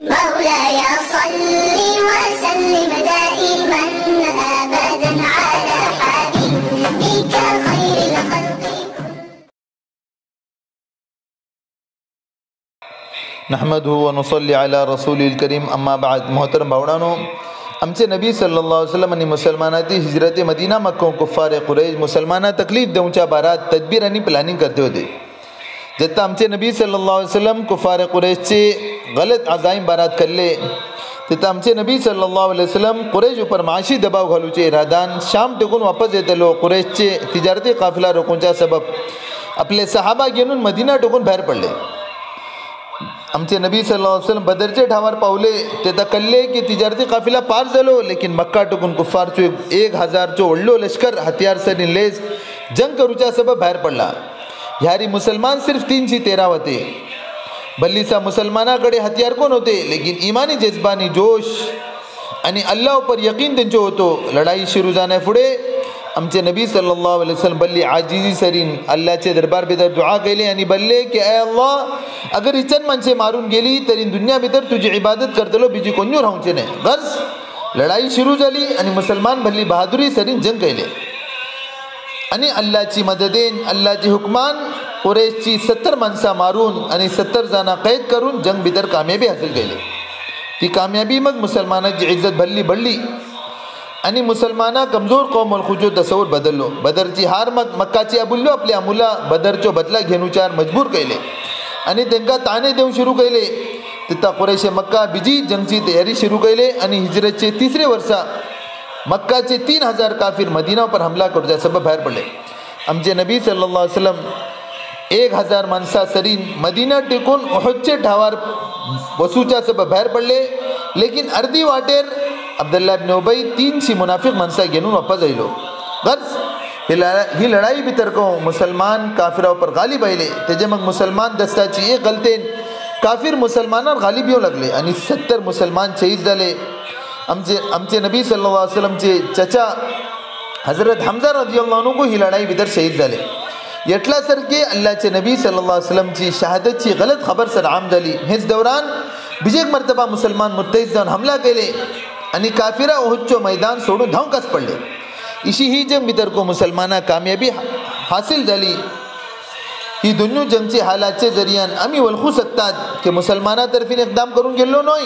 مولاي صل وسلم دائما أبدا على حبيبك خير الخلق. नहमदहु व नुसल्ली अला रसूलिल करीम अम्मा बाद. मोहतरम भावडानो, आमचे नबी सल्लल्लाहु अलैहि वसल्लम आणि मुसलमानाची हिजरत मदीना मक्का कुफ्फार कुरैश मुसलमाना तकलीफ देऊच्या बारात तदबीर आणि प्लॅनिंग करते होते. जेव्हा आमचे नबी सल्लल्लाहु अलैहि वसल्लम कुफ्फार कुरैशचे गलत आगाईम बारात करले तेव्हा आमचे नबी सल्लल्लाहु अलैहि वसल्लम कुरैश उपर माशी दबाव घालूचे इरादान शाम टेकून वापस येतलो. कुरैशचे तिजारती काफिला रोखूच्या सबब आपले सहाबा घेऊन मदीना टेकून बाहेर पडले. आमचे नबी सल्लल्लाहु अलैहि वसल्लम बदरचे ठावार पावले तेव्हा कल्ले की तिजारती काफिला पार झालो, लेकिन मक्का टुकून कुफ्फारचो 1000चो व्हडलो लष्कर हथियार सरी लेस जंग करूच्या सबब बाहेर पडला. ह्यारी मुसलमान सिर्फ 313 होते. भल्लीसा मुसलमानाकडे हथियार कोण होते, लेकिन इमानी जज्बानी जोश आणि अल्लाह पर यकीन त्यांचो होतो. लढाई सुरू जाण्यापुढे आमचे नबी सल्लल्लाहु अलैहि वसल्लम बल्ली आजिजी सरीन अल्लाहचे दरबार भितर दुआ केले आणि बल्ले की ए अल्लाह, अगर इचन माणसे मारून गेली तरी दुनिया भितर तुझी इबादत करतलो, बीजी कोणी राहूचे नाही. गर्ज लढाई सुरू झाली आणि मुसलमान भल्ली बहादुरी सरीन जंग केले आणि अल्लाहची मददेन अल्लाहची हुकमान कुरैशची 70 माणसा मारून आणि 70 जण कैद करून जंग भितर कामयाबी हासिल केली. ती कामयाबी मग मुसलमानाची इज्जत भल्ली बढ़ली आणि मुसलमाना कमजोर कौम खुजो तसवूर बदललो. बदरची हार मग मक्काची अबुल्लो आपल्या अमुला बदरचो बदला घेऊचार मजबूर केले आणि त्यांना ताणे देऊ सुरू केले. तिथं कुरैशे मक्का बिजी जंगची तयारी सुरू केले आणि हिजरतचे 3रे वर्षा मक्काचे 3000 काफिर मदीना पर हमला करूच्या सबब बाहेर पडले. आमचे नबी सल्लल्लाहु अलैहि वसल्लम 1000 माणसा सरीन मदीना टेकून उहदचे ठावार बसूच्या सबब बाहेर पडले, लेकिन अर्धी वाटेर अब्दुल्ला इब्न उबई 300 मुनाफिक माणसा घेऊन वापस आयलो. गर्ज ही लढाई भितर को मुसलमान काफिरां पर गालिब आयले. तेजे मग मुसलमान दस्ताची एक गलतेन काफिर मुसलमानांवर गालिब येऊ लागले आणि 70 मुसलमान शहीद झाले. आमचे नबी सल्लल्लाहु अलैहि वसल्लमचे चचा हजरत हमजा रदियल्लाहु अन्हु को ही लढाई भितर शहीद झाले. येटल्यासारखे अल्लाहचे नबी सल्लल्लाहु अलैहि वसल्लमची शहादतची गलत खबर सर आम झाली. हेच दौरान बिजेक मर्तबा मुसलमान मुत्तहिद जाऊन हमला केले आणि काफिरा उहुदचो मैदान सोडून धावकस पडले. इशी ही जंग भितर को मुसलमाना कामयाबी हासिल झाली. ही दोन्ही जंगची हालाचे जरियान आम्ही ओळखू शकतात की मुसलमानातर्फे इकदाम करून गेलो नाही,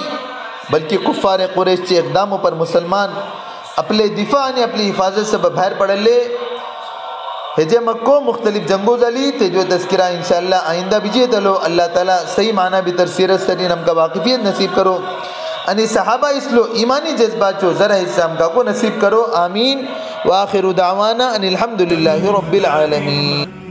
बल्कि कुफ्फार कुरैशचे इकदाम पर मुसलमान आपले दिफा आणि आपली हिफाजत सबब बाहेर पडले. हेजे मक्को मुख्तलिफ जंगो झाली तेजो तस्किरा इंशाअल्लाह आइंदा बिजी येतलो. अल्लाह ताला सही माना भितर सीरत सरीन आमका वाकिफियत नसीब करो आणि सहाबा इसलो ईमानी जज्बाचो जरा हिस्सा आमका को नसीब करो. आमीन. व आखिरु दावाना अनिल हम्दुलिल्लाहि रब्बिल आलमीन.